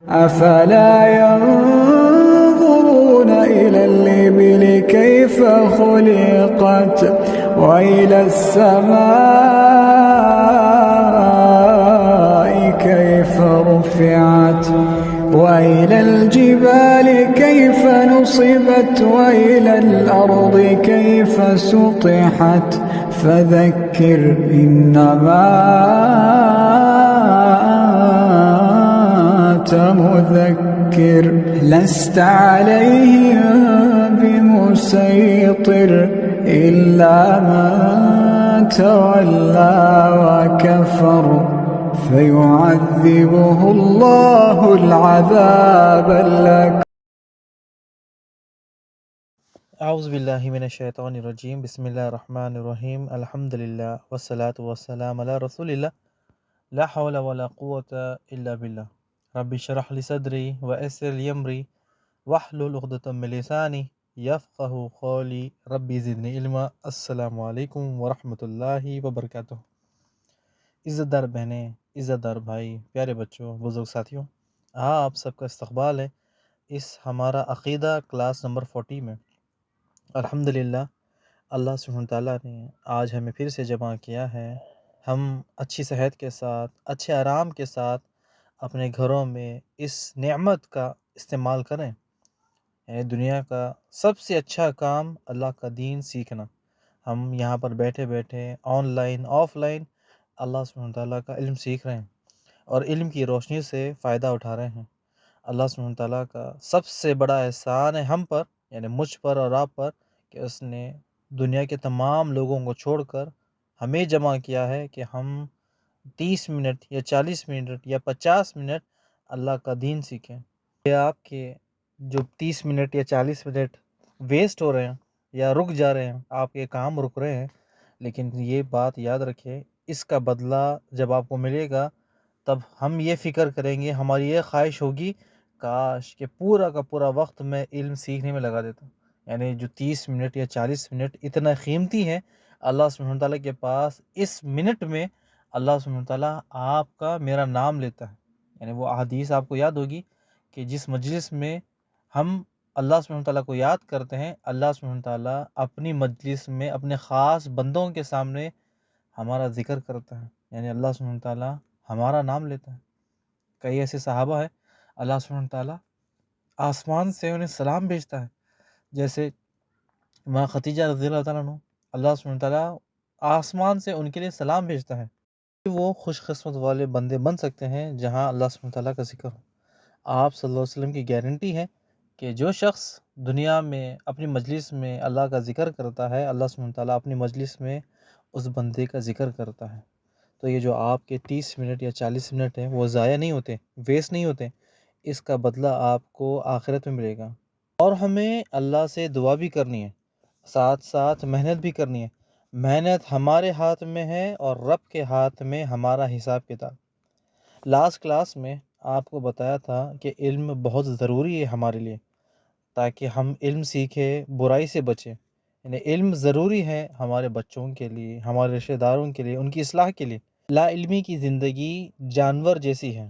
أفلا ينظرون إلى الإبل كيف خلقت وإلى السماء كيف رفعت وإلى الجبال كيف نصبت وإلى الأرض كيف سطحت فذكر إنما أنت مذكر لست عليهم بمسيطر إلا من تولى وكفر فيعذبه الله العذاب الأكبر. اعوذ باللہ من الشیطان الرجیم بسم اللہ الرحمن الرحیم الحمدللہ والصلاة والسلام علی رسول اللہ لا حول ولا قوة الا باللہ رب اشرح لی صدری ویسر لی امری واحلل عقدۃ من لسانی یفقہوا قولی ربی زدنی علما. السلام علیکم ورحمۃ اللہ وبرکاتہ. عزت دار بہنیں، عزت دار بھائی، پیارے بچوں، بزرگ ساتھیوں، آپ سب کا استقبال ہے اس ہمارا عقیدہ کلاس نمبر 40 میں. الحمدللہ اللہ سبحانہ تعالیٰ نے آج ہمیں پھر سے جمع کیا ہے. ہم اچھی صحت کے ساتھ، اچھے آرام کے ساتھ اپنے گھروں میں اس نعمت کا استعمال کریں. دنیا کا سب سے اچھا کام اللہ کا دین سیکھنا. ہم یہاں پر بیٹھے بیٹھے آن لائن آف لائن اللہ سبحانہ تعالیٰ کا علم سیکھ رہے ہیں اور علم کی روشنی سے فائدہ اٹھا رہے ہیں. اللہ سبحانہ تعالیٰ کا سب سے بڑا احسان ہے ہم پر، یعنی مجھ پر اور آپ پر، کہ اس نے دنیا کے تمام لوگوں کو چھوڑ کر ہمیں جمع کیا ہے کہ ہم 30 منٹ یا 40 منٹ یا 50 منٹ اللہ کا دین سیکھیں. یہ آپ کے جو 30 منٹ یا 40 منٹ ویسٹ ہو رہے ہیں یا رک جا رہے ہیں، آپ کے کام رک رہے ہیں، لیکن یہ بات یاد رکھیں، اس کا بدلہ جب آپ کو ملے گا تب ہم یہ فکر کریں گے، ہماری یہ خواہش ہوگی کاش کہ پورا کا پورا وقت میں علم سیکھنے میں لگا دیتا ہوں. یعنی جو 30 منٹ یا 40 منٹ اتنا قیمتی ہے اللہ سبحانہ تعالیٰ کے پاس. اس منٹ میں اللہ سبحانہ تعالیٰ آپ کا میرا نام لیتا ہے. یعنی وہ احادیث آپ کو یاد ہوگی کہ جس مجلس میں ہم اللہ سبحانہ تعالیٰ کو یاد کرتے ہیں، اللہ سبحانہ تعالیٰ اپنی مجلس میں اپنے خاص بندوں کے سامنے ہمارا ذکر کرتا ہے. یعنی اللہ سبحانہ تعالیٰ ہمارا نام لیتا ہے. کئی ایسے صحابہ ہیں اللہ سبحانہ تعالیٰ آسمان سے انہیں سلام بھیجتا ہے، جیسے ماں خدیجہ رضی اللہ تعالیٰ عنہ، اللہ سبحانہ تعالیٰ آسمان سے ان کے لیے سلام بھیجتا ہے. وہ خوش قسمت والے بندے بن سکتے ہیں جہاں اللہ سبحانہ تعالیٰ کا ذکر ہو. آپ صلی اللہ علیہ وسلم کی گارنٹی ہے کہ جو شخص دنیا میں اپنی مجلس میں اللہ کا ذکر کرتا ہے، اللہ سبحانہ تعالیٰ اپنی مجلس میں اس بندے کا ذکر کرتا ہے. تو یہ جو آپ کے 30 منٹ یا 40 منٹ ہیں وہ ضائع نہیں ہوتے، ویسٹ نہیں ہوتے. اس کا بدلہ آپ کو آخرت میں ملے گا. اور ہمیں اللہ سے دعا بھی کرنی ہے، ساتھ ساتھ محنت بھی کرنی ہے. محنت ہمارے ہاتھ میں ہے اور رب کے ہاتھ میں ہمارا حساب کتاب. لاسٹ کلاس میں آپ کو بتایا تھا کہ علم بہت ضروری ہے ہمارے لیے، تاکہ ہم علم سیکھیں، برائی سے بچیں. یعنی علم ضروری ہے ہمارے بچوں کے لیے، ہمارے رشتہ داروں کے لیے، ان کی اصلاح کے لیے. لا علمی کی زندگی جانور جیسی ہے،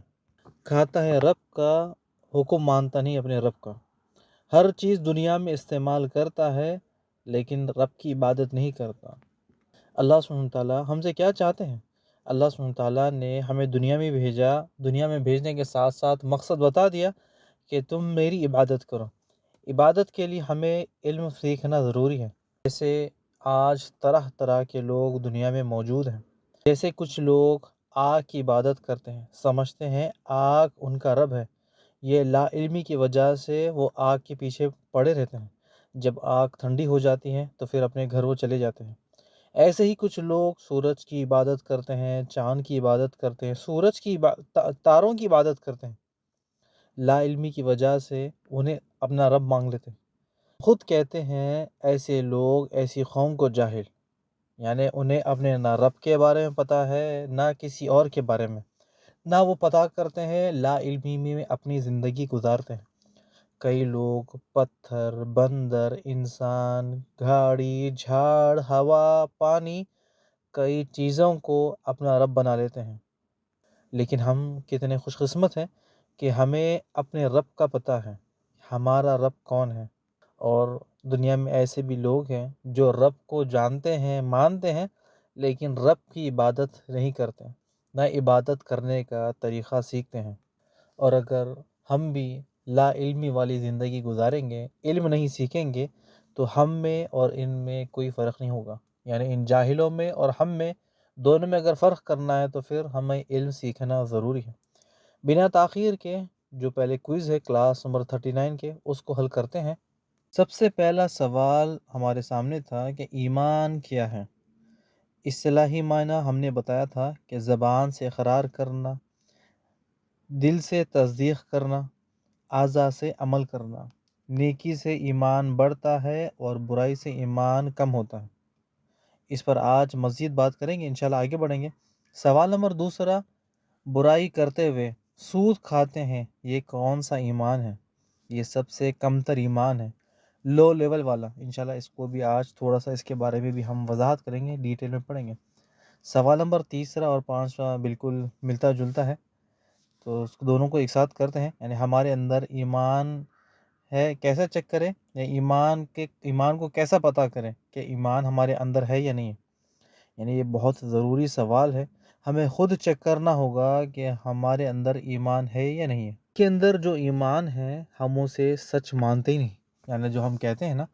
کھاتا ہے رب کا، حکم مانتا نہیں اپنے رب کا. ہر چیز دنیا میں استعمال کرتا ہے لیکن رب کی عبادت نہیں کرتا. اللہ سبحانہ تعالیٰ ہم سے کیا چاہتے ہیں؟ اللہ سبحانہ تعالیٰ نے ہمیں دنیا میں بھیجا، دنیا میں بھیجنے کے ساتھ ساتھ مقصد بتا دیا کہ تم میری عبادت کرو. عبادت کے لیے ہمیں علم سیکھنا ضروری ہے. جیسے آج طرح طرح کے لوگ دنیا میں موجود ہیں. جیسے کچھ لوگ آگ کی عبادت کرتے ہیں، سمجھتے ہیں آگ ان کا رب ہے. یہ لا علمی کی وجہ سے وہ آگ کے پیچھے پڑے رہتے ہیں. جب آگ ٹھنڈی ہو جاتی ہے تو پھر اپنے گھر وہ چلے جاتے ہیں. ایسے ہی کچھ لوگ سورج کی عبادت کرتے ہیں، چاند کی عبادت کرتے ہیں، تاروں کی عبادت کرتے ہیں. لا علمی کی وجہ سے انہیں اپنا رب مانگ لیتے ہیں. خود کہتے ہیں ایسے لوگ، ایسی قوم کو جاہل. یعنی انہیں اپنے نہ رب کے بارے میں پتہ ہے نہ کسی اور کے بارے میں، نہ وہ پتہ کرتے ہیں، لا علمی میں اپنی زندگی گزارتے ہیں. کئی لوگ پتھر، بندر، انسان، گاڑی، جھاڑ، ہوا، پانی، کئی چیزوں کو اپنا رب بنا لیتے ہیں. لیکن ہم کتنے خوش قسمت ہیں کہ ہمیں اپنے رب کا پتہ ہے، ہمارا رب کون ہے۔ اور دنیا میں ایسے بھی لوگ ہیں جو رب کو جانتے ہیں، مانتے ہیں، لیکن رب کی عبادت نہیں کرتے، نہ عبادت کرنے کا طریقہ سیکھتے ہیں۔ اور اگر ہم بھی لا علمی والی زندگی گزاریں گے، علم نہیں سیکھیں گے، تو ہم میں اور ان میں کوئی فرق نہیں ہوگا، یعنی ان جاہلوں میں اور ہم میں، دونوں میں اگر فرق کرنا ہے تو پھر ہمیں علم سیکھنا ضروری ہے۔ بنا تاخیر کے جو پہلے کوئز ہے کلاس نمبر 39 کے، اس کو حل کرتے ہیں۔ سب سے پہلا سوال ہمارے سامنے تھا کہ ایمان کیا ہے۔ اصطلاحی معنی ہم نے بتایا تھا کہ زبان سے اقرار کرنا، دل سے تصدیق کرنا، اعضاء سے عمل کرنا۔ نیکی سے ایمان بڑھتا ہے اور برائی سے ایمان کم ہوتا ہے۔ اس پر آج مزید بات کریں گے، انشاءاللہ آگے بڑھیں گے۔ سوال نمبر دوسرا، برائی کرتے ہوئے سود کھاتے ہیں، یہ کون سا ایمان ہے؟ یہ سب سے کم تر ایمان ہے، لو لیول والا۔ انشاءاللہ اس کو بھی آج تھوڑا سا اس کے بارے میں بھی ہم وضاحت کریں گے، ڈیٹیل میں پڑھیں گے۔ سوال نمبر تیسرا اور پانچواں بالکل ملتا جلتا ہے، تو اس دونوں کو ایک ساتھ کرتے ہیں، یعنی ہمارے اندر ایمان ہے کیسا چیک کریں، یا ایمان کو کیسا پتہ کریں کہ ایمان ہمارے اندر ہے یا نہیں ہے۔ یعنی یہ بہت ضروری سوال ہے، ہمیں خود چیک کرنا ہوگا کہ ہمارے اندر ایمان ہے یا نہیں ہے۔ کے اندر جو ایمان ہے ہم اسے سچ مانتے ہی نہیں، یعنی جو ہم کہتے ہیں نا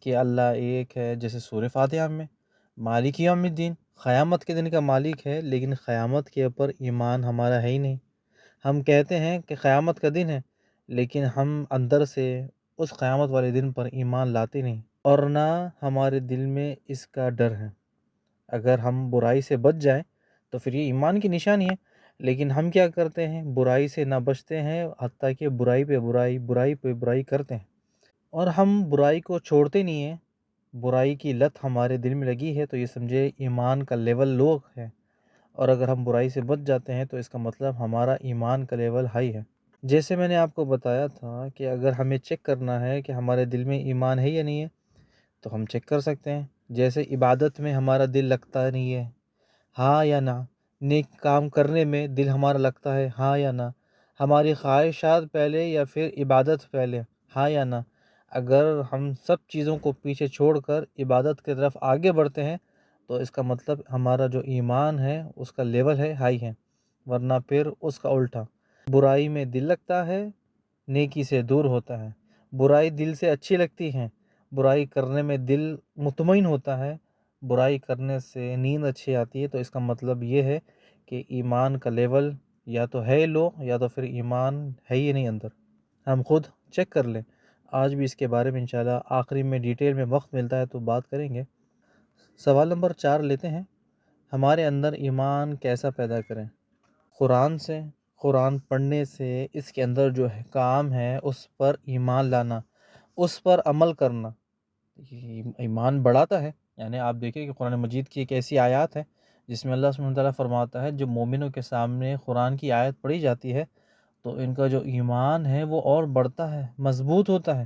کہ اللہ ایک ہے، جیسے سورہ فاتحہ میں مالک یوم الدین، قیامت کے دن کا مالک ہے، لیکن قیامت کے اوپر ایمان ہمارا ہے ہی نہیں۔ ہم کہتے ہیں کہ قیامت کا دن ہے، لیکن ہم اندر سے اس قیامت والے دن پر ایمان لاتے نہیں، اور نہ ہمارے دل میں اس کا ڈر ہے۔ اگر ہم برائی سے بچ جائیں تو پھر یہ ایمان کی نشانی ہے، لیکن ہم کیا کرتے ہیں، برائی سے نہ بچتے ہیں، حتیٰ کہ برائی پہ برائی، برائی پہ برائی کرتے ہیں، اور ہم برائی کو چھوڑتے نہیں ہیں۔ برائی کی لت ہمارے دل میں لگی ہے تو یہ سمجھے ایمان کا لیول لو ہے، اور اگر ہم برائی سے بچ جاتے ہیں تو اس کا مطلب ہمارا ایمان کا لیول ہائی ہے۔ جیسے میں نے آپ کو بتایا تھا کہ اگر ہمیں چیک کرنا ہے کہ ہمارے دل میں ایمان ہے یا نہیں ہے، تو ہم چیک کر سکتے ہیں۔ جیسے عبادت میں ہمارا دل لگتا نہیں ہے، ہاں یا نہ؟ نیک کام کرنے میں دل ہمارا لگتا ہے، ہاں یا نہ؟ ہماری خواہشات پہلے یا پھر عبادت پہلے، ہاں یا نہ؟ اگر ہم سب چیزوں کو پیچھے چھوڑ کر عبادت کی طرف آگے بڑھتے ہیں تو اس کا مطلب ہمارا جو ایمان ہے اس کا لیول ہے ہائی ہے، ورنہ پھر اس کا الٹا، برائی میں دل لگتا ہے، نیکی سے دور ہوتا ہے۔ برائی دل سے اچھی لگتی ہے، برائی کرنے میں دل مطمئن ہوتا ہے، برائی کرنے سے نیند اچھی آتی ہے، تو اس کا مطلب یہ ہے کہ ایمان کا لیول یا تو ہے لو، یا تو پھر ایمان ہے ہی نہیں اندر۔ ہم خود چیک کر لیں، آج بھی اس کے بارے میں انشاءاللہ آخری میں ڈیٹیل میں وقت ملتا ہے تو بات کریں گے۔ سوال نمبر 4 لیتے ہیں، ہمارے اندر ایمان کیسا پیدا کریں؟ قرآن سے، قرآن پڑھنے سے، اس کے اندر جو ہے کام ہے اس پر ایمان لانا، اس پر عمل کرنا، یہ ایمان بڑھاتا ہے۔ یعنی آپ دیکھیں کہ قرآن مجید کی ایک ایسی آیات ہے جس میں اللہ سبحانہ وتعالیٰ فرماتا ہے جب مومنوں کے سامنے قرآن کی آیت پڑھی جاتی ہے تو ان کا جو ایمان ہے وہ اور بڑھتا ہے، مضبوط ہوتا ہے،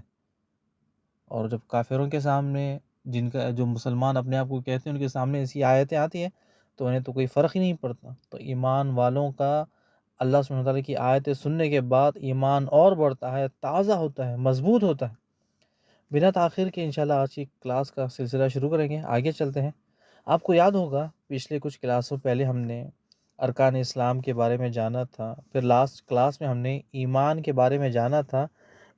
اور جب کافروں کے سامنے، جن کا جو مسلمان اپنے آپ کو کہتے ہیں، ان کے سامنے ایسی آیتیں آتی ہیں تو انہیں تو کوئی فرق ہی نہیں پڑتا۔ تو ایمان والوں کا اللہ سبحانہ وتعالیٰ کی آیتیں سننے کے بعد ایمان اور بڑھتا ہے، تازہ ہوتا ہے، مضبوط ہوتا ہے۔ بنا تاخیر کے انشاءاللہ آج کی کلاس کا سلسلہ شروع کریں گے، آگے چلتے ہیں۔ آپ کو یاد ہوگا پچھلے کچھ کلاسوں پہلے ہم نے ارکان اسلام کے بارے میں جانا تھا، پھر لاسٹ کلاس میں ہم نے ایمان کے بارے میں جانا تھا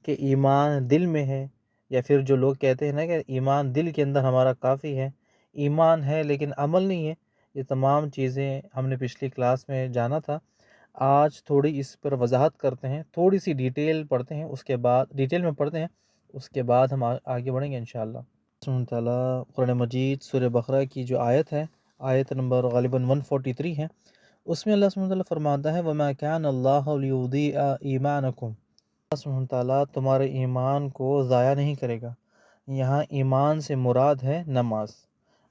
کہ ایمان دل میں ہے، یا پھر جو لوگ کہتے ہیں نا کہ ایمان دل کے اندر ہمارا کافی ہے، ایمان ہے لیکن عمل نہیں ہے، یہ تمام چیزیں ہم نے پچھلی کلاس میں جانا تھا۔ آج تھوڑی اس پر وضاحت کرتے ہیں، تھوڑی سی ڈیٹیل پڑھتے ہیں، اس کے بعد ڈیٹیل میں پڑھتے ہیں، اس کے بعد ہم آگے بڑھیں گے انشاءاللہ۔ سبحانہ تعالیٰ قرآن مجید سورہ بقرہ کی جو آیت ہے، آیت نمبر غالباً 143 ہے، اس میں اللہ سبحانہ تعالیٰ فرماتا ہے وَمَا كَانَ اللَّهُ لِيُضِيعَ إِيمَانَكُمْ، اللہ سبحانہ تعالیٰ تمہارے ایمان کو ضائع نہیں کرے گا۔ یہاں ایمان سے مراد ہے نماز۔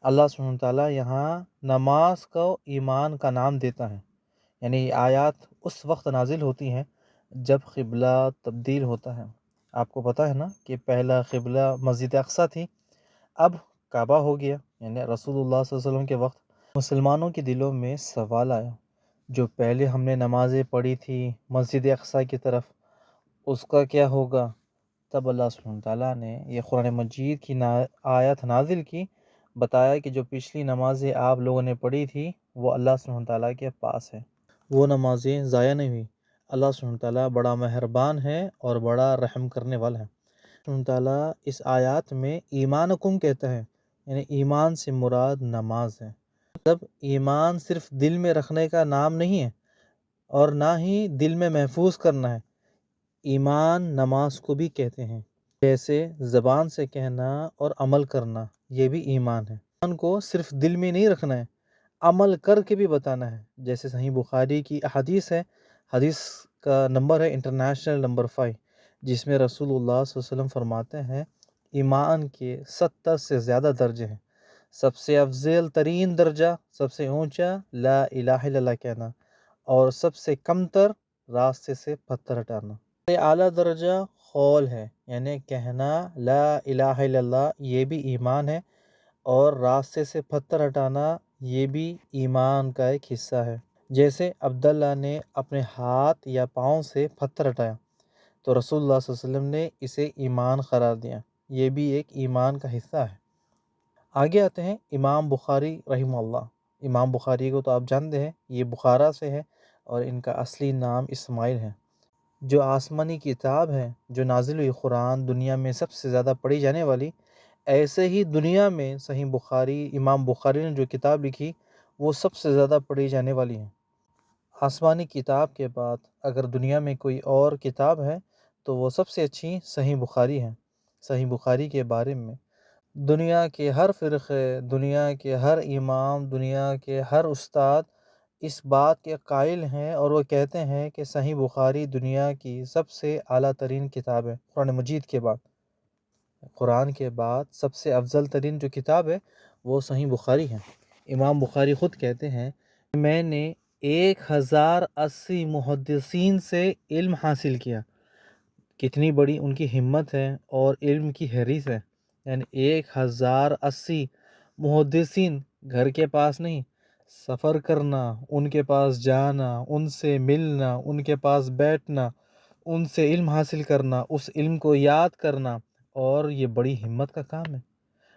اللہ سبحانہ تعالیٰ یہاں نماز کو ایمان کا نام دیتا ہے، یعنی یہ آیات اس وقت نازل ہوتی ہیں جب قبلہ تبدیل ہوتا ہے۔ آپ کو پتہ ہے نا کہ پہلا قبلہ مسجد اقصیٰ تھی، اب کعبہ ہو گیا، یعنی رسول اللہ صلی اللہ علیہ وسلم کے وقت مسلمانوں کے دلوں میں سوال آیا جو پہلے ہم نے نمازیں پڑھی تھی مسجد اقصی کی طرف، اس کا کیا ہوگا؟ تب اللہ سبحانہ تعالیٰ نے یہ قرآن مجید کی آیت نازل کی، بتایا کہ جو پچھلی نمازیں آپ لوگوں نے پڑھی تھی وہ اللہ سبحانہ تعالیٰ کے پاس ہے، وہ نمازیں ضائع نہیں ہوئی۔ اللہ سبحانہ تعالیٰ بڑا مہربان ہے اور بڑا رحم کرنے والا ہے۔ سبحانہ تعالیٰ اس آیات میں ایمانکم کہتا ہے، یعنی ایمان سے مراد نماز ہے۔ مطلب ایمان صرف دل میں رکھنے کا نام نہیں ہے اور نہ ہی دل میں محفوظ کرنا ہے، ایمان نماز کو بھی کہتے ہیں، جیسے زبان سے کہنا اور عمل کرنا، یہ بھی ایمان ہے۔ ایمان کو صرف دل میں نہیں رکھنا ہے، عمل کر کے بھی بتانا ہے، جیسے صحیح بخاری کی حدیث ہے، حدیث کا نمبر ہے انٹرنیشنل نمبر 5، جس میں رسول اللہ صلی اللہ علیہ وسلم فرماتے ہیں ایمان کے 70 سے زیادہ درجے ہیں، سب سے افضل ترین درجہ، سب سے اونچا لا الہ الا اللہ کہنا، اور سب سے کمتر راستے سے پتھر ہٹانا۔ اعلیٰ درجہ قول ہے، یعنی کہنا لا الہ الا اللہ، یہ بھی ایمان ہے، اور راستے سے پتھر ہٹانا یہ بھی ایمان کا ایک حصہ ہے۔ جیسے عبداللہ نے اپنے ہاتھ یا پاؤں سے پتھر ہٹایا تو رسول اللہ صلی اللہ علیہ وسلم نے اسے ایمان قرار دیا، یہ بھی ایک ایمان کا حصہ ہے۔ آگے آتے ہیں امام بخاری رحمہ اللہ۔ امام بخاری کو تو آپ جانتے ہیں، یہ بخارا سے ہے اور ان کا اصلی نام اسماعیل ہے۔ جو آسمانی کتاب ہے، جو نازل ہوئی قرآن، دنیا میں سب سے زیادہ پڑھی جانے والی، ایسے ہی دنیا میں صحیح بخاری، امام بخاری نے جو کتاب لکھی وہ سب سے زیادہ پڑھی جانے والی ہے۔ آسمانی کتاب کے بعد اگر دنیا میں کوئی اور کتاب ہے تو وہ سب سے اچھی صحیح بخاری ہے۔ صحیح بخاری کے بارے میں دنیا کے ہر فرقے، دنیا کے ہر امام، دنیا کے ہر استاد اس بات کے قائل ہیں اور وہ کہتے ہیں کہ صحیح بخاری دنیا کی سب سے اعلیٰ ترین کتاب ہے۔ قرآن مجید کے بعد، قرآن کے بعد سب سے افضل ترین جو کتاب ہے وہ صحیح بخاری ہے۔ امام بخاری خود کہتے ہیں میں نے 1080 محدثین سے علم حاصل کیا۔ کتنی بڑی ان کی ہمت ہے اور علم کی حریص ہے، یعنی 1080 محدثین، گھر کے پاس نہیں، سفر کرنا، ان کے پاس جانا، ان سے ملنا، ان کے پاس بیٹھنا، ان سے علم حاصل کرنا، اس علم کو یاد کرنا، اور یہ بڑی ہمت کا کام ہے۔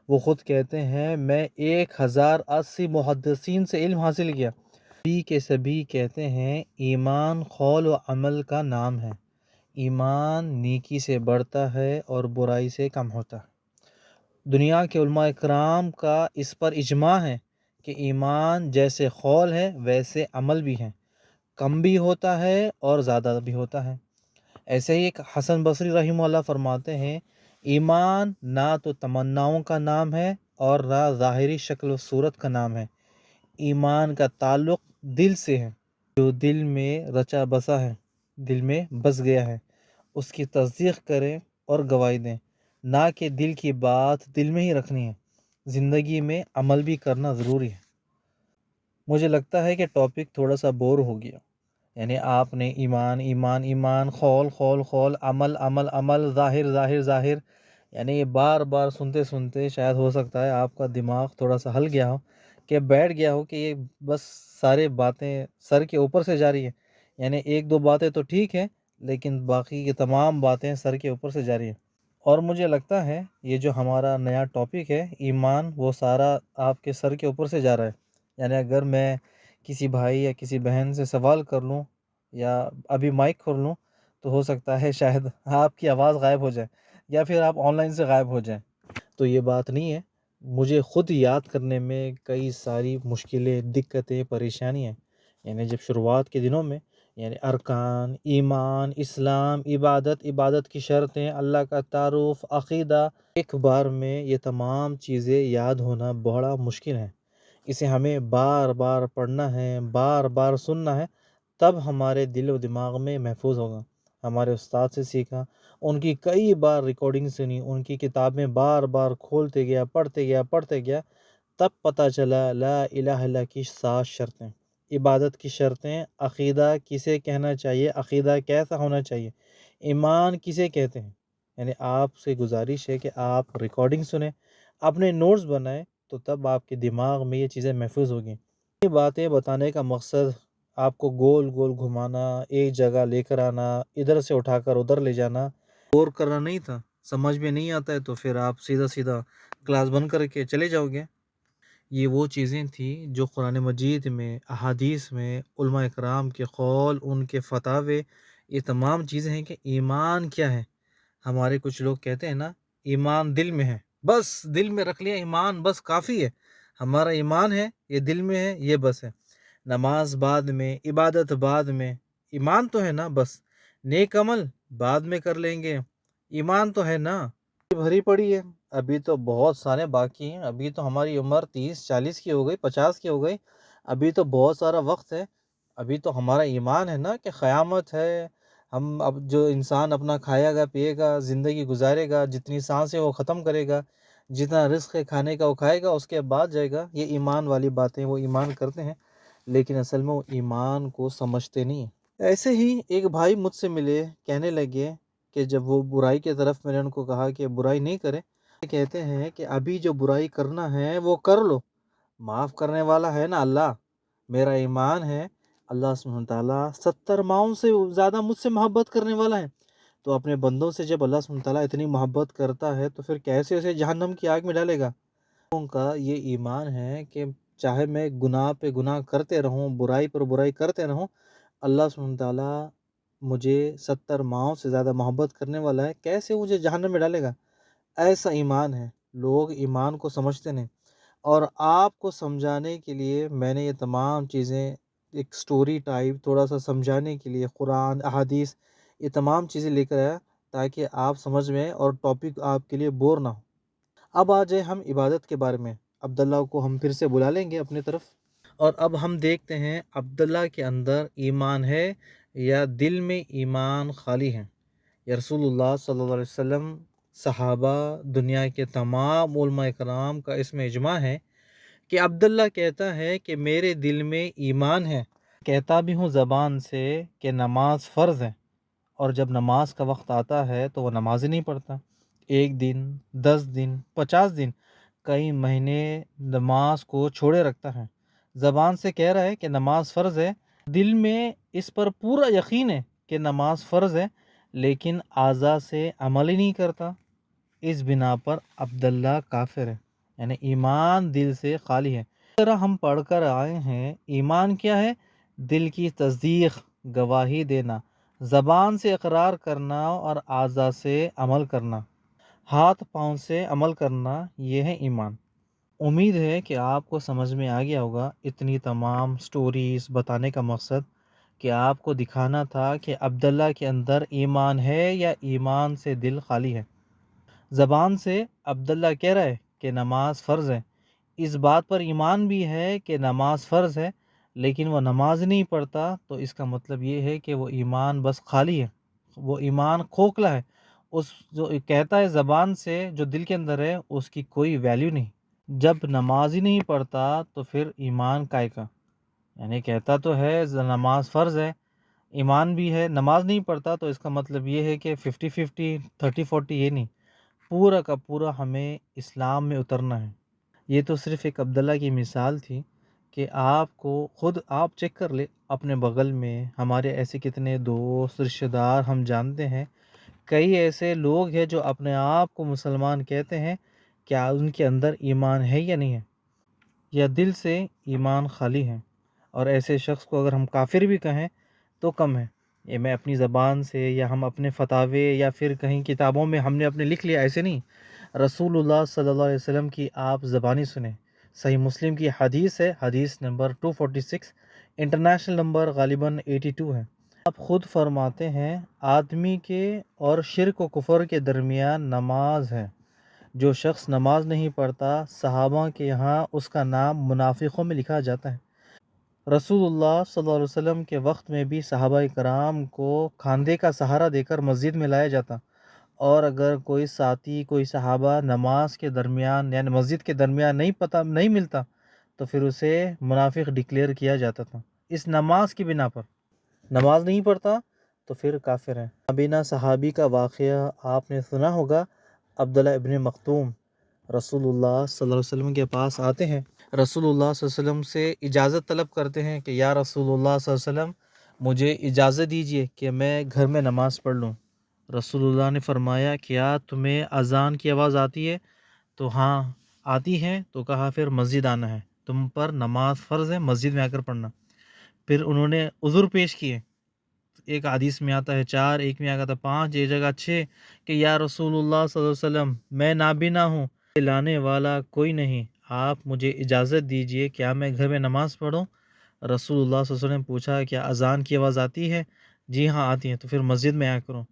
وہ خود کہتے ہیں میں 1080 محدثین سے علم حاصل کیا۔ سبھی کے سبھی کہتے ہیں ایمان قول و عمل کا نام ہے، ایمان نیکی سے بڑھتا ہے اور برائی سے کم ہوتا ہے۔ دنیا کے علماء اکرام کا اس پر اجماع ہے کہ ایمان جیسے قول ہے ویسے عمل بھی ہے، کم بھی ہوتا ہے اور زیادہ بھی ہوتا ہے۔ ایسے ہی ایک حسن بصری رحمہ اللہ فرماتے ہیں ایمان نہ تو تمناؤں کا نام ہے اور نہ ظاہری شکل و صورت کا نام ہے، ایمان کا تعلق دل سے ہے، جو دل میں رچا بسا ہے، دل میں بس گیا ہے، اس کی تصدیق کریں اور گواہی دیں، نہ کہ دل کی بات دل میں ہی رکھنی ہے، زندگی میں عمل بھی کرنا ضروری ہے۔ مجھے لگتا ہے کہ ٹاپک تھوڑا سا بور ہو گیا، یعنی آپ نے ایمان ایمان ایمان، قول قول قول، عمل عمل عمل، ظاہر ظاہر ظاہر، یعنی یہ بار بار سنتے سنتے شاید ہو سکتا ہے آپ کا دماغ تھوڑا سا ہل گیا ہو، کہ بیٹھ گیا ہو کہ یہ بس سارے باتیں سر کے اوپر سے جا رہی ہیں، یعنی ایک دو باتیں تو ٹھیک ہیں لیکن باقی کی تمام باتیں سر کے اوپر سے جا رہی ہیں۔ اور مجھے لگتا ہے یہ جو ہمارا نیا ٹاپک ہے ایمان، وہ سارا آپ کے سر کے اوپر سے جا رہا ہے، یعنی اگر میں کسی بھائی یا کسی بہن سے سوال کر لوں یا ابھی مائک کھول لوں تو ہو سکتا ہے شاید آپ کی آواز غائب ہو جائے یا پھر آپ آن لائن سے غائب ہو جائیں۔ تو یہ بات نہیں ہے، مجھے خود یاد کرنے میں کئی ساری مشکلیں، دقتیں، پریشانیاں، یعنی جب شروعات کے دنوں میں، یعنی ارکان، ایمان، اسلام، عبادت کی شرطیں، اللہ کا تعارف، عقیدہ، ایک بار میں یہ تمام چیزیں یاد ہونا بڑا مشکل ہے۔ اسے ہمیں بار بار پڑھنا ہے، بار بار سننا ہے، تب ہمارے دل و دماغ میں محفوظ ہوگا۔ ہمارے استاد سے سیکھا، ان کی کئی بار ریکارڈنگ سنی، ان کی کتابیں بار بار کھولتے گیا، پڑھتے گیا، تب پتہ چلا لا الہ الا اللہ کی 7 شرطیں، عبادت کی شرطیں، عقیدہ کسے کہنا چاہیے، عقیدہ کیسا ہونا چاہیے، ایمان کسے کہتے ہیں۔ یعنی آپ سے گزارش ہے کہ آپ ریکارڈنگ سنیں، اپنے نوٹس بنائیں، تو تب آپ کے دماغ میں یہ چیزیں محفوظ ہوگی۔ یہ باتیں بتانے کا مقصد آپ کو گول گول گھمانا، ایک جگہ لے کر آنا، ادھر سے اٹھا کر ادھر لے جانا، غور کرنا نہیں تھا۔ سمجھ میں نہیں آتا ہے تو پھر آپ سیدھا سیدھا کلاس بند کر کے چلے جاؤ گے۔ یہ وہ چیزیں تھیں جو قرآن مجید میں، احادیث میں، علماء اکرام کے قول، ان کے فتاوے، یہ تمام چیزیں ہیں کہ ایمان کیا ہے۔ ہمارے کچھ لوگ کہتے ہیں نا، ایمان دل میں ہے، بس دل میں رکھ لیا ایمان، بس کافی ہے، ہمارا ایمان ہے، یہ دل میں ہے، یہ بس ہے۔ نماز بعد میں، عبادت بعد میں، ایمان تو ہے نا، بس نیک عمل بعد میں کر لیں گے، ایمان تو ہے نا۔ بھری پڑی ہے، ابھی تو بہت سارے باقی ہیں، ابھی تو ہماری عمر 30 40 کی ہو گئی، 50 کی ہو گئی، ابھی تو بہت سارا وقت ہے۔ ابھی تو ہمارا ایمان ہے نا کہ قیامت ہے، ہم اب جو انسان اپنا کھائے گا پیے گا، زندگی گزارے گا، جتنی سانسیں وہ ختم کرے گا، جتنا رزق ہے کھانے کا وہ کھائے گا، اس کے بعد جائے گا۔ یہ ایمان والی باتیں وہ ایمان کرتے ہیں، لیکن اصل میں وہ ایمان کو سمجھتے نہیں ہیں۔ ایسے ہی ایک بھائی مجھ سے ملے، کہنے لگے کہ جب وہ برائی کی طرف میں نے ان کو کہا کہ برائی نہیں کرے، کہتے ہیں کہ ابھی جو برائی کرنا ہے وہ کر لو، معاف کرنے والا ہے نا اللہ۔ میرا ایمان ہے اللہ سبحانہ تعالیٰ 70 ماؤں سے زیادہ مجھ سے محبت کرنے والا ہے، تو اپنے بندوں سے جب اللہ سبحانہ تعالیٰ اتنی محبت کرتا ہے تو پھر کیسے اسے جہنم کی آگ میں ڈالے گا۔ لوگوں کا یہ ایمان ہے کہ چاہے میں گناہ پہ گناہ کرتے رہوں، برائی پر برائی کرتے رہوں، اللہ سبحانہ تعالیٰ مجھے 70 ماؤں سے زیادہ محبت کرنے والا ہے، کیسے مجھے جہنم میں ڈالے گا۔ ایسا ایمان ہے، لوگ ایمان کو سمجھتے نہیں۔ اور آپ کو سمجھانے کے لیے میں نے یہ تمام چیزیں ایک سٹوری ٹائپ تھوڑا سا سمجھانے کے لیے قرآن، احادیث، یہ تمام چیزیں لے کر آیا تاکہ آپ سمجھ میں اور ٹاپک آپ کے لیے بور نہ ہو۔ اب آ جائے ہم عبادت کے بارے میں۔ عبداللہ کو ہم پھر سے بلا لیں گے اپنے طرف، اور اب ہم دیکھتے ہیں عبداللہ کے اندر ایمان ہے یا دل میں ایمان خالی ہے۔ یا رسول اللہ صلی اللہ علیہ وسلم، صحابہ، دنیا کے تمام علماء اکرام کا اس میں اجماع ہے کہ عبداللہ کہتا ہے کہ میرے دل میں ایمان ہے، کہتا بھی ہوں زبان سے کہ نماز فرض ہے، اور جب نماز کا وقت آتا ہے تو وہ نماز ہی نہیں پڑھتا، 1 دن، 10 دن، 50 دن، کئی مہینے نماز کو چھوڑے رکھتا ہے۔ زبان سے کہہ رہا ہے کہ نماز فرض ہے، دل میں اس پر پورا یقین ہے کہ نماز فرض ہے، لیکن اعضاء سے عمل ہی نہیں کرتا، اس بنا پر عبداللہ کافر ہے، یعنی ایمان دل سے خالی ہے۔ اس طرح ہم پڑھ کر آئے ہیں، ایمان کیا ہے؟ دل کی تصدیق، گواہی دینا، زبان سے اقرار کرنا اور اعضاء سے عمل کرنا، ہاتھ پاؤں سے عمل کرنا، یہ ہے ایمان۔ امید ہے کہ آپ کو سمجھ میں آ گیا ہوگا۔ اتنی تمام سٹوریز بتانے کا مقصد کہ آپ کو دکھانا تھا کہ عبداللہ کے اندر ایمان ہے یا ایمان سے دل خالی ہے۔ زبان سے عبداللہ کہہ رہا ہے کہ نماز فرض ہے، اس بات پر ایمان بھی ہے کہ نماز فرض ہے، لیکن وہ نماز نہیں پڑھتا، تو اس کا مطلب یہ ہے کہ وہ ایمان بس خالی ہے، وہ ایمان کھوکھلا ہے۔ اس جو کہتا ہے زبان سے، جو دل کے اندر ہے، اس کی کوئی ویلیو نہیں۔ جب نماز ہی نہیں پڑھتا تو پھر ایمان کائے کا؟ یعنی کہتا تو ہے نماز فرض ہے، ایمان بھی ہے، نماز نہیں پڑھتا، تو اس کا مطلب یہ ہے کہ 50-50، 30-40، یہ نہیں، پورا کا پورا ہمیں اسلام میں اترنا ہے۔ یہ تو صرف ایک عبداللہ کی مثال تھی کہ آپ کو خود آپ چیک کر لے، اپنے بغل میں ہمارے ایسے کتنے دوست، رشتہ دار ہم جانتے ہیں، کئی ایسے لوگ ہیں جو اپنے آپ کو مسلمان کہتے ہیں، کیا ان کے اندر ایمان ہے یا نہیں ہے، یا دل سے ایمان خالی ہے؟ اور ایسے شخص کو اگر ہم کافر بھی کہیں تو کم ہے۔ یہ میں اپنی زبان سے یا ہم اپنے فتاوے یا پھر کہیں کتابوں میں ہم نے اپنے لکھ لیا، ایسے نہیں۔ رسول اللہ صلی اللہ علیہ وسلم کی آپ زبانی سنیں، صحیح مسلم کی حدیث ہے، حدیث نمبر 246، انٹرنیشنل نمبر غالباً 82 ہے۔ آپ خود فرماتے ہیں، آدمی کے اور شرک و کفر کے درمیان نماز ہے، جو شخص نماز نہیں پڑھتا، صحابہ کے یہاں اس کا نام منافقوں میں لکھا جاتا ہے۔ رسول اللہ صلی اللہ علیہ وسلم کے وقت میں بھی صحابہ کرام کو کھاندے کا سہارا دے کر مسجد میں لایا جاتا، اور اگر کوئی ساتھی، کوئی صحابہ نماز کے درمیان یعنی مسجد کے درمیان نہیں ملتا تو پھر اسے منافق ڈکلیئر کیا جاتا تھا، اس نماز کی بنا پر۔ نماز نہیں پڑھتا تو پھر کافر ہے۔ نابینا صحابی کا واقعہ آپ نے سنا ہوگا، عبداللہ ابن مختوم، رسول اللہ صلی اللہ علیہ وسلم کے پاس آتے ہیں، رسول اللہ صلی اللہ علیہ وسلم سے اجازت طلب کرتے ہیں کہ یا رسول اللہ صلی اللہ علیہ وسلم مجھے اجازت دیجیے کہ میں گھر میں نماز پڑھ لوں۔ رسول اللہ نے فرمایا کیا تمہیں اذان کی آواز آتی ہے؟ تو ہاں آتی ہے۔ تو کہا پھر مسجد آنا ہے، تم پر نماز فرض ہے، مسجد میں آ کر پڑھنا۔ پھر انہوں نے عذر پیش کیے، ایک حدیث میں آتا ہے 4، ایک میں آتا ہے 5، ایک جگہ 6 کہ یا رسول اللہ صلی اللہ علیہ وسلم میں نابینا ہوں، لانے والا کوئی نہیں، آپ مجھے اجازت دیجئے کیا میں گھر میں نماز پڑھوں؟ رسول اللہ صلی اللہ علیہ وسلم نے پوچھا کیا اذان کی آواز آتی ہے؟ جی ہاں آتی ہے، تو پھر مسجد میں آیا کرو۔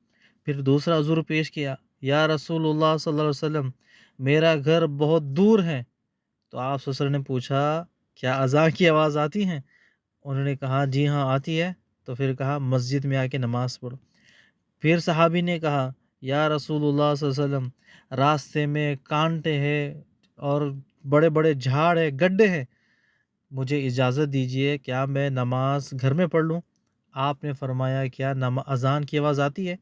پھر دوسرا عذر پیش کیا، یا رسول اللہ صلی اللہ علیہ وسلم میرا گھر بہت دور ہے۔ تو آپ صلی اللہ علیہ وسلم نے پوچھا کیا اذان کی آواز آتی ہے؟ انہوں نے کہا جی ہاں آتی ہے۔ تو پھر کہا مسجد میں آ کے نماز پڑھو۔ پھر صحابی نے کہا یا رسول اللہ صلی اللہ علیہ وسلم راستے میں کانٹے ہیں اور بڑے بڑے جھاڑ ہے، گڈھے ہیں، مجھے اجازت دیجیے کیا میں نماز گھر میں پڑھ لوں؟ آپ نے فرمایا کیا اذان کی آواز آتی ہے؟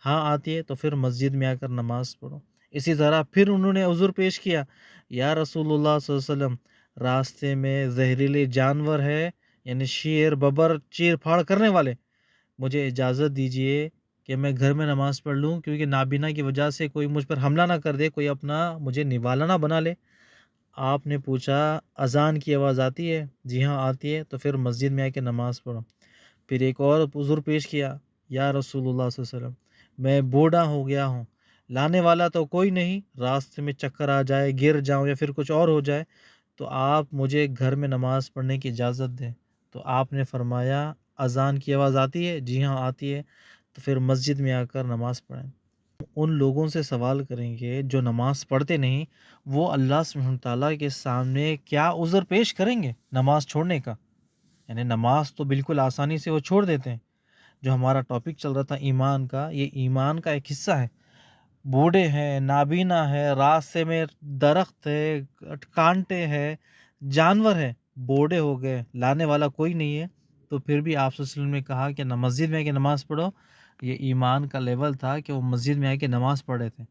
ہاں آتی ہے، تو پھر مسجد میں آ کر نماز پڑھو۔ اسی طرح پھر انہوں نے عذر پیش کیا، یا رسول اللہ صلی اللہ علیہ وسلم راستے میں زہریلے جانور ہے، یعنی شیر ببر چیر پھاڑ کرنے والے، مجھے اجازت دیجیے کہ میں گھر میں نماز پڑھ لوں، کیونکہ نابینا کی وجہ سے کوئی مجھ پر حملہ نہ کر دے، کوئی اپنا مجھے نوالا نہ بنا لے۔ آپ نے پوچھا اذان کی آواز آتی ہے؟ جی ہاں آتی ہے، تو پھر مسجد میں آ کے نماز پڑھو۔ پھر ایک اور عذر پیش کیا، یا رسول اللہ صلی اللہ علیہ وسلم میں بوڑھا ہو گیا ہوں، لانے والا تو کوئی نہیں، راستے میں چکر آ جائے، گر جاؤں یا پھر کچھ اور ہو جائے تو آپ مجھے گھر میں نماز پڑھنے کی اجازت دیں۔ تو آپ نے فرمایا اذان کی آواز آتی ہے؟ جی ہاں آتی ہے، تو پھر مسجد میں آ کر نماز پڑھیں۔ ان لوگوں سے سوال کریں گے جو نماز پڑھتے نہیں، وہ اللہ سبحانہ تعالیٰ کے سامنے کیا عذر پیش کریں گے نماز چھوڑنے کا؟ یعنی نماز تو بالکل آسانی سے وہ چھوڑ دیتے ہیں۔ جو ہمارا ٹاپک چل رہا تھا ایمان کا، یہ ایمان کا ایک حصہ ہے۔ بوڑھے ہیں، نابینا ہے، راستے میں درخت ہے، کانٹے ہے، جانور ہے، بوڑھے ہو گئے، لانے والا کوئی نہیں ہے، تو پھر بھی آپ صلی اللہ علیہ وسلم نے کہا کہ مسجد میں آ کے نماز پڑھو۔ یہ ایمان کا لیول تھا کہ وہ مسجد میں آ کے نماز پڑھ رہے تھے۔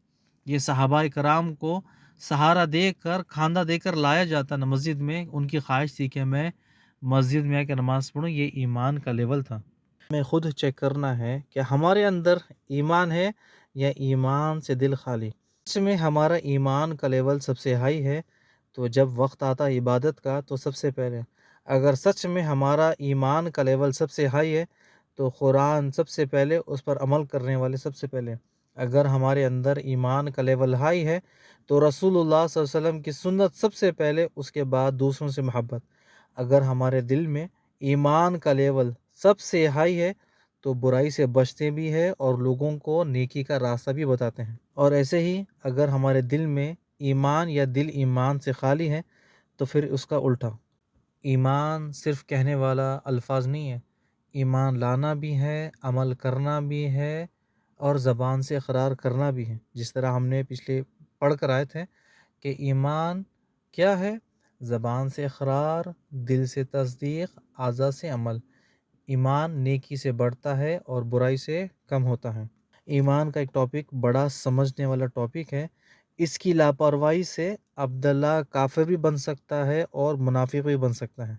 یہ صحابہ کرام کو سہارا دے کر، کھاندہ دے کر لایا جاتا نا مسجد میں، ان کی خواہش تھی کہ میں مسجد میں آ کے نماز پڑھوں، یہ ایمان کا لیول تھا۔ ہمیں خود چیک کرنا ہے کہ ہمارے اندر ایمان ہے یا ایمان سے دل خالی۔ اس میں ہمارا ایمان کا لیول سب سے ہائی ہے، تو جب وقت آتا ہے عبادت کا تو سب سے پہلے، اگر سچ میں ہمارا ایمان کا لیول سب سے ہائی ہے تو قرآن سب سے پہلے، اس پر عمل کرنے والے سب سے پہلے۔ اگر ہمارے اندر ایمان کا لیول ہائی ہے تو رسول اللہ صلی اللہ علیہ وسلم کی سنت سب سے پہلے، اس کے بعد دوسروں سے محبت۔ اگر ہمارے دل میں ایمان کا لیول سب سے ہائی ہے تو برائی سے بچتے بھی ہے اور لوگوں کو نیکی کا راستہ بھی بتاتے ہیں۔ اور ایسے ہی اگر ہمارے دل میں ایمان یا دل ایمان سے خالی ہے تو پھر اس کا الٹا، ایمان صرف کہنے والا الفاظ نہیں ہے، ایمان لانا بھی ہے، عمل کرنا بھی ہے اور زبان سے اقرار کرنا بھی ہے۔ جس طرح ہم نے پچھلے پڑھ کر آئے تھے کہ ایمان کیا ہے؟ زبان سے اقرار، دل سے تصدیق، اعضاء سے عمل۔ ایمان نیکی سے بڑھتا ہے اور برائی سے کم ہوتا ہے۔ ایمان کا ایک ٹاپک بڑا سمجھنے والا ٹاپک ہے۔ اس کی لاپرواہی سے عبداللہ کافر بھی بن سکتا ہے اور منافق بھی بن سکتا ہے۔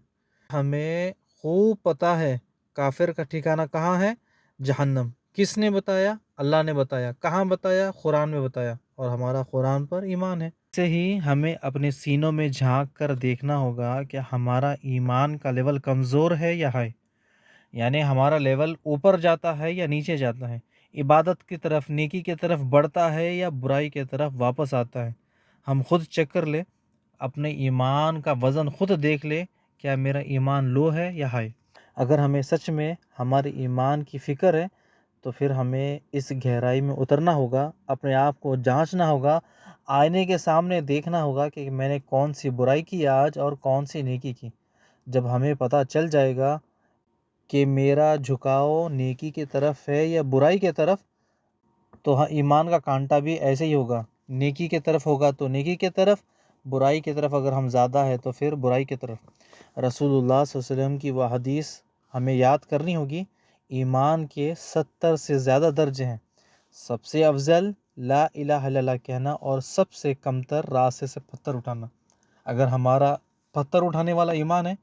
ہمیں خوب پتہ ہے کافر کا ٹھکانہ کہاں ہے؟ جہنم۔ کس نے بتایا؟ اللہ نے بتایا۔ کہاں بتایا؟ قرآن میں بتایا، اور ہمارا قرآن پر ایمان ہے۔ ایسے ہی ہمیں اپنے سینوں میں جھانک کر دیکھنا ہوگا کہ ہمارا ایمان کا لیول کمزور ہے یا ہائی، یعنی ہمارا لیول اوپر جاتا ہے یا نیچے جاتا ہے، عبادت کی طرف، نیکی کی طرف بڑھتا ہے یا برائی کی طرف واپس آتا ہے۔ ہم خود چیک کر لیں، اپنے ایمان کا وزن خود دیکھ لیں، کیا میرا ایمان لو ہے یا ہائی۔ اگر ہمیں سچ میں ہمارے ایمان کی فکر ہے تو پھر ہمیں اس گہرائی میں اترنا ہوگا، اپنے آپ کو جانچنا ہوگا، آئینے کے سامنے دیکھنا ہوگا کہ میں نے کون سی برائی کی آج اور کون سی نیکی کی۔ جب ہمیں پتہ چل جائے گا کہ میرا جھکاؤ نیکی کی طرف ہے یا برائی کی طرف، تو ایمان کا کانٹا بھی ایسے ہی ہوگا، نیکی کی طرف ہوگا تو نیکی کی طرف، برائی کی طرف اگر ہم زیادہ ہے تو پھر برائی کی طرف۔ رسول اللہ صلی اللہ علیہ وسلم کی وہ حدیث ہمیں یاد کرنی ہوگی، ایمان کے 70 سے زیادہ درجے ہیں۔ سب سے افضل لا الہ الا اللہ کہنا اور سب سے کمتر راستے سے پتھر اٹھانا۔ اگر ہمارا پتھر اٹھانے والا ایمان ہے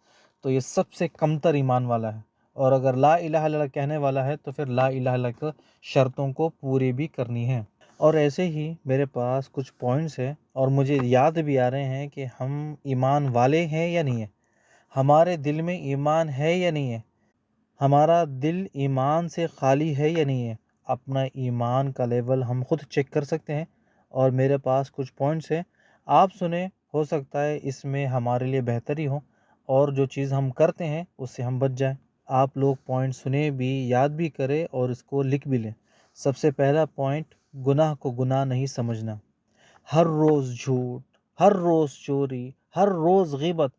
تو یہ سب سے کمتر ایمان والا ہے، اور اگر لا الہ الا اللہ کہنے والا ہے تو پھر لا الہ الا اللہ کی شرطوں کو پوری بھی کرنی ہے۔ اور ایسے ہی میرے پاس کچھ پوائنٹس ہیں اور مجھے یاد بھی آ رہے ہیں کہ ہم ایمان والے ہیں یا نہیں ہیں، ہمارے دل میں ایمان ہے یا نہیں ہے، ہمارا دل ایمان سے خالی ہے یا نہیں ہے۔ اپنا ایمان کا لیول ہم خود چیک کر سکتے ہیں، اور میرے پاس کچھ پوائنٹس ہیں، آپ سنیں، ہو سکتا ہے اس میں ہمارے لیے بہتری ہو اور جو چیز ہم کرتے ہیں اس سے ہم بچ جائیں۔ آپ لوگ پوائنٹ سنیں بھی، یاد بھی کریں اور اس کو لکھ بھی لیں۔ سب سے پہلا پوائنٹ، گناہ کو گناہ نہیں سمجھنا۔ ہر روز جھوٹ، ہر روز چوری، ہر روز غیبت،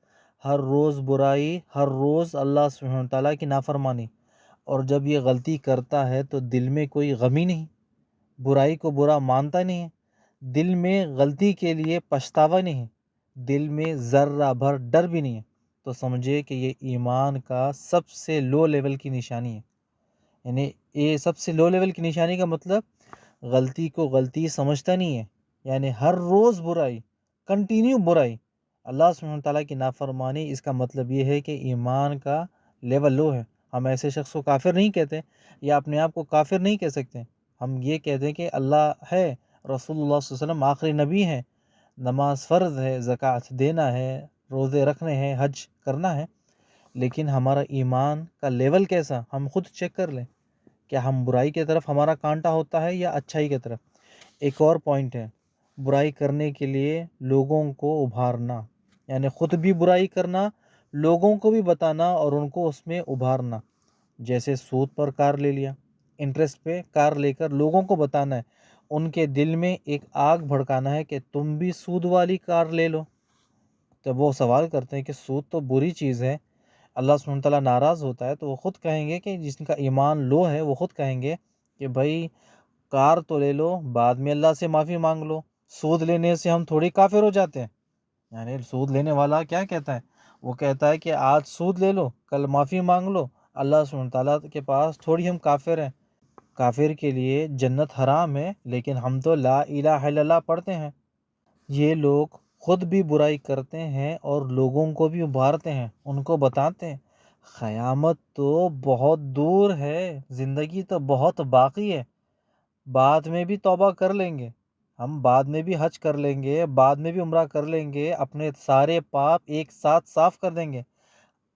ہر روز برائی، ہر روز اللہ سبحانہ تعالیٰ کی نافرمانی، اور جب یہ غلطی کرتا ہے تو دل میں کوئی غمی نہیں، برائی کو برا مانتا نہیں ہے، دل میں غلطی کے لیے پچھتاوا نہیں ہے، دل میں ذرہ بھر ڈر بھی نہیں ہے، تو سمجھے کہ یہ ایمان کا سب سے لو لیول کی نشانی ہے۔ یعنی یہ سب سے لو لیول کی نشانی کا مطلب غلطی کو غلطی سمجھتا نہیں ہے، یعنی ہر روز برائی، کنٹینیو برائی، اللہ سبحانہ تعالیٰ کی نافرمانی، اس کا مطلب یہ ہے کہ ایمان کا لیول لو ہے۔ ہم ایسے شخص کو کافر نہیں کہتے یا اپنے آپ کو کافر نہیں کہہ سکتے، ہم یہ کہتے ہیں کہ اللہ ہے، رسول اللہ صلی اللہ علیہ وسلم آخری نبی ہیں، نماز فرض ہے، زکوٰۃ دینا ہے، روزے رکھنے ہیں، حج کرنا ہے، لیکن ہمارا ایمان کا لیول کیسا، ہم خود چیک کر لیں، کیا ہم برائی کی طرف ہمارا کانٹا ہوتا ہے یا اچھائی کی طرف۔ ایک اور پوائنٹ ہے، برائی کرنے کے لیے لوگوں کو ابھارنا، یعنی خود بھی برائی کرنا، لوگوں کو بھی بتانا اور ان کو اس میں ابھارنا۔ جیسے سود پر کار لے لیا، انٹرسٹ پہ کار لے کر لوگوں کو بتانا ہے، ان کے دل میں ایک آگ بھڑکانا ہے کہ تم بھی سود والی کار لے لو۔ جب وہ سوال کرتے ہیں کہ سود تو بری چیز ہے، اللہ سبحانہ تعالیٰ ناراض ہوتا ہے، تو وہ خود کہیں گے کہ جس کا ایمان لو ہے وہ خود کہیں گے کہ بھائی کار تو لے لو، بعد میں اللہ سے معافی مانگ لو، سود لینے سے ہم تھوڑی کافر ہو جاتے ہیں۔ یعنی سود لینے والا کیا کہتا ہے، وہ کہتا ہے کہ آج سود لے لو، کل معافی مانگ لو، اللہ سبحانہ تعالیٰ کے پاس تھوڑی ہم کافر ہیں۔ کافر کے لیے جنت حرام ہے، لیکن ہم تو لا الہ الا اللہ پڑھتے ہیں۔ یہ لوگ خود بھی برائی کرتے ہیں اور لوگوں کو بھی ابھارتے ہیں، ان کو بتاتے ہیں۔ قیامت تو بہت دور ہے، زندگی تو بہت باقی ہے، بعد میں بھی توبہ کر لیں گے، ہم بعد میں بھی حج کر لیں گے، بعد میں بھی عمرہ کر لیں گے، اپنے سارے پاپ ایک ساتھ صاف کر دیں گے،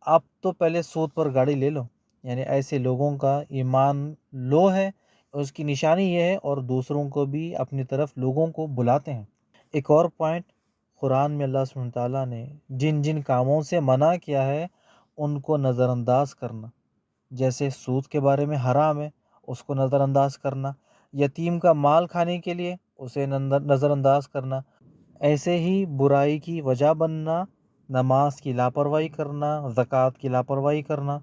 اب تو پہلے سود پر گاڑی لے لو۔ یعنی ایسے لوگوں کا ایمان لو ہے، اس کی نشانی یہ ہے، اور دوسروں کو بھی اپنی طرف لوگوں کو بلاتے ہیں۔ ایک اور پوائنٹ، قرآن میں اللہ سبحانہ تعالیٰ نے جن جن کاموں سے منع کیا ہے ان کو نظر انداز کرنا، جیسے سود کے بارے میں حرام ہے، اس کو نظر انداز کرنا، یتیم کا مال کھانے کے لیے اسے نظر انداز کرنا، ایسے ہی برائی کی وجہ بننا، نماز کی لاپرواہی کرنا، زکوٰۃ کی لاپرواہی کرنا،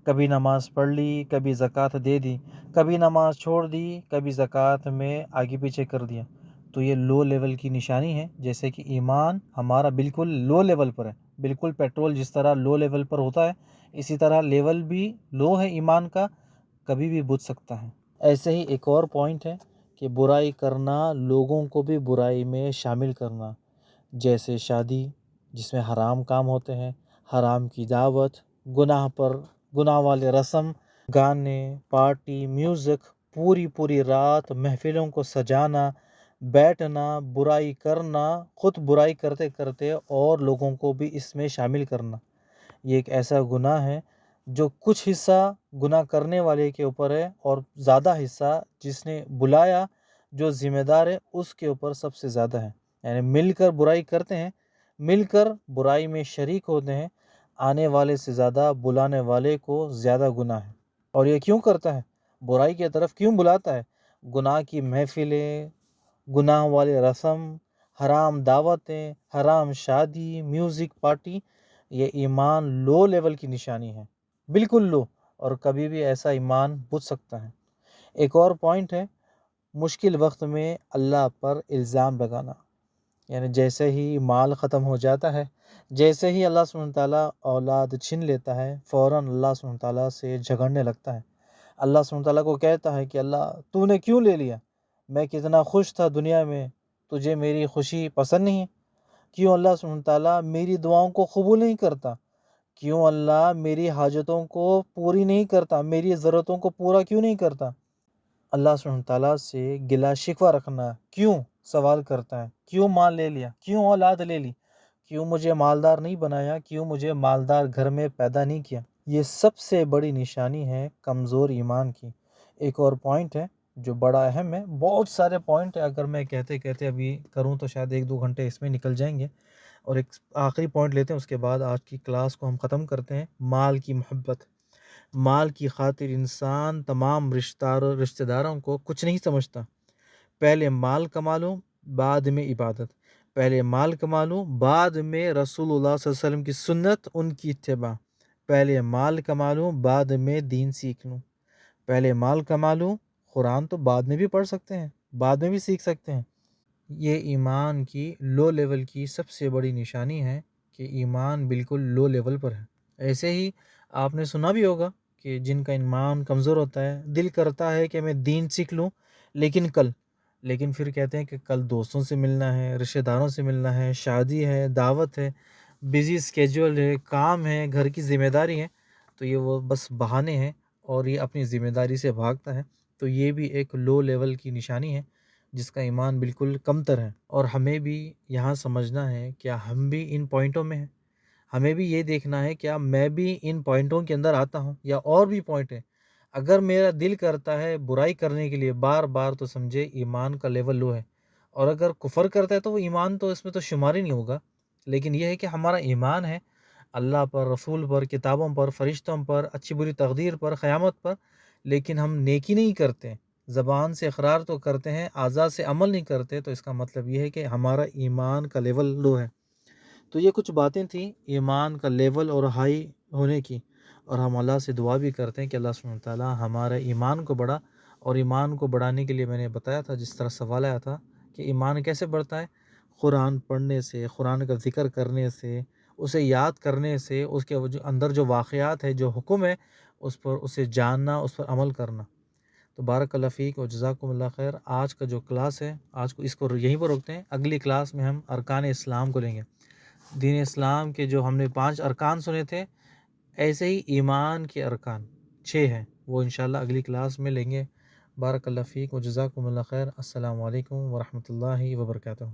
کبھی نماز پڑھ لی، کبھی زکوٰۃ دے دی، کبھی نماز چھوڑ دی، کبھی زکوٰۃ میں آگے پیچھے کر دیا، تو یہ لو لیول کی نشانی ہے۔ جیسے کہ ایمان ہمارا بالکل لو لیول پر ہے، بالکل پیٹرول جس طرح لو لیول پر ہوتا ہے، اسی طرح لیول بھی لو ہے ایمان کا، کبھی بھی بجھ سکتا ہے۔ ایسے ہی ایک اور پوائنٹ ہے کہ برائی کرنا، لوگوں کو بھی برائی میں شامل کرنا، جیسے شادی جس میں حرام کام ہوتے ہیں، حرام کی دعوت، گناہ پر گناہ والے رسم، گانے، پارٹی، میوزک، پوری پوری رات محفلوں کو سجانا، بیٹھنا، برائی کرنا، خود برائی کرتے کرتے اور لوگوں کو بھی اس میں شامل کرنا، یہ ایک ایسا گناہ ہے جو کچھ حصہ گناہ کرنے والے کے اوپر ہے اور زیادہ حصہ جس نے بلایا، جو ذمہ دار ہے، اس کے اوپر سب سے زیادہ ہے۔ یعنی مل کر برائی کرتے ہیں، مل کر برائی میں شریک ہوتے ہیں، آنے والے سے زیادہ بلانے والے کو زیادہ گناہ ہے۔ اور یہ کیوں کرتا ہے، برائی کی طرف کیوں بلاتا ہے؟ گناہ کی محفلیں، گناہ والے رسم، حرام دعوتیں، حرام شادی، میوزک، پارٹی، یہ ایمان لو لیول کی نشانی ہے، بالکل لو، اور کبھی بھی ایسا ایمان بجھ سکتا ہے۔ ایک اور پوائنٹ ہے، مشکل وقت میں اللہ پر الزام لگانا، یعنی جیسے ہی مال ختم ہو جاتا ہے، جیسے ہی اللہ سبحانہ تعالیٰ اولاد چھین لیتا ہے، فوراً اللہ سبحانہ تعالیٰ سے جھگڑنے لگتا ہے، اللہ سبحانہ تعالیٰ کو کہتا ہے کہ اللہ تو نے کیوں لے لیا، میں کتنا خوش تھا دنیا میں، تجھے میری خوشی پسند نہیں ہے، کیوں اللہ سبحانہ تعالیٰ میری دعاؤں کو قبول نہیں کرتا، کیوں اللہ میری حاجتوں کو پوری نہیں کرتا، میری ضرورتوں کو پورا کیوں نہیں کرتا۔ اللہ سبحانہ تعالیٰ سے گلا شکوہ رکھنا کیوں سوال کرتا ہے، کیوں مال لے لیا، کیوں اولاد لے لی، کیوں مجھے مالدار نہیں بنایا، کیوں مجھے مالدار گھر میں پیدا نہیں کیا۔ یہ سب سے بڑی نشانی ہے کمزور ایمان کی۔ ایک اور پوائنٹ ہے جو بڑا اہم ہے، بہت سارے پوائنٹ ہیں، اگر میں کہتے کہتے ابھی کروں تو شاید 1-2 گھنٹے اس میں نکل جائیں گے، اور ایک آخری پوائنٹ لیتے ہیں، اس کے بعد آج کی کلاس کو ہم ختم کرتے ہیں۔ مال کی محبت۔ مال کی خاطر انسان تمام رشتہ داروں کو کچھ نہیں سمجھتا۔ پہلے مال کما لو، بعد میں عبادت۔ پہلے مال کما لو، بعد میں رسول اللہ صلی اللہ علیہ وسلم کی سنت، ان کی اتباع۔ پہلے مال کما لوں، بعد میں دین سیکھ لوں۔ پہلے مال کما لوں، قرآن تو بعد میں بھی پڑھ سکتے ہیں، بعد میں بھی سیکھ سکتے ہیں۔ یہ ایمان کی لو لیول کی سب سے بڑی نشانی ہے کہ ایمان بالکل لو لیول پر ہے۔ ایسے ہی آپ نے سنا بھی ہوگا کہ جن کا ایمان کمزور ہوتا ہے، دل کرتا ہے کہ میں دین سیکھ لوں، لیکن پھر کہتے ہیں کہ کل دوستوں سے ملنا ہے، رشتہ داروں سے ملنا ہے، شادی ہے، دعوت ہے، بزی اسکیجول ہے، کام ہے، گھر کی ذمہ داری ہے، تو یہ وہ بس بہانے ہیں اور یہ اپنی ذمہ داری سے بھاگتا ہے۔ تو یہ بھی ایک لو لیول کی نشانی ہے جس کا ایمان بالکل کمتر ہے۔ اور ہمیں بھی یہاں سمجھنا ہے کیا ہم بھی ان پوائنٹوں میں ہیں، ہمیں بھی یہ دیکھنا ہے کیا میں بھی ان پوائنٹوں کے اندر آتا ہوں، یا اور بھی پوائنٹ ہیں۔ اگر میرا دل کرتا ہے برائی کرنے کے لیے بار بار، تو سمجھے ایمان کا لیول لو ہے، اور اگر کفر کرتا ہے تو وہ ایمان تو اس میں تو شمار ہی نہیں ہوگا۔ لیکن یہ ہے کہ ہمارا ایمان ہے اللہ پر، رسول پر، کتابوں پر، فرشتوں پر، اچھی بری تقدیر پر، قیامت پر، لیکن ہم نیکی نہیں کرتے، زبان سے اقرار تو کرتے ہیں، اعضاء سے عمل نہیں کرتے، تو اس کا مطلب یہ ہے کہ ہمارا ایمان کا لیول لو ہے۔ تو یہ کچھ باتیں تھیں ایمان کا لیول اور ہائی ہونے کی، اور ہم اللہ سے دعا بھی کرتے ہیں کہ اللہ سبحانہ تعالیٰ ہمارے ایمان کو بڑھا۔ اور ایمان کو بڑھانے کے لیے میں نے بتایا تھا، جس طرح سوال آیا تھا کہ ایمان کیسے بڑھتا ہے، قرآن پڑھنے سے، قرآن کا ذکر کرنے سے، اسے یاد کرنے سے، اس کے اندر جو واقعات ہے، جو حکم ہے، اس پر اسے جاننا، اس پر عمل کرنا۔ تو بارک اللہ فیک و جزاکم اللہ خیر۔ آج کا جو کلاس ہے، آج کو اس کو یہیں پر روکتے ہیں، اگلی کلاس میں ہم ارکان اسلام کو لیں گے۔ دین اسلام کے جو ہم نے 5 ارکان سنے تھے، ایسے ہی ایمان کے ارکان 6 ہیں، وہ انشاءاللہ اگلی کلاس میں لیں گے۔ بارک اللہ فیک و جزاکم اللہ خیر۔ السلام علیکم ورحمۃ اللہ وبرکاتہ۔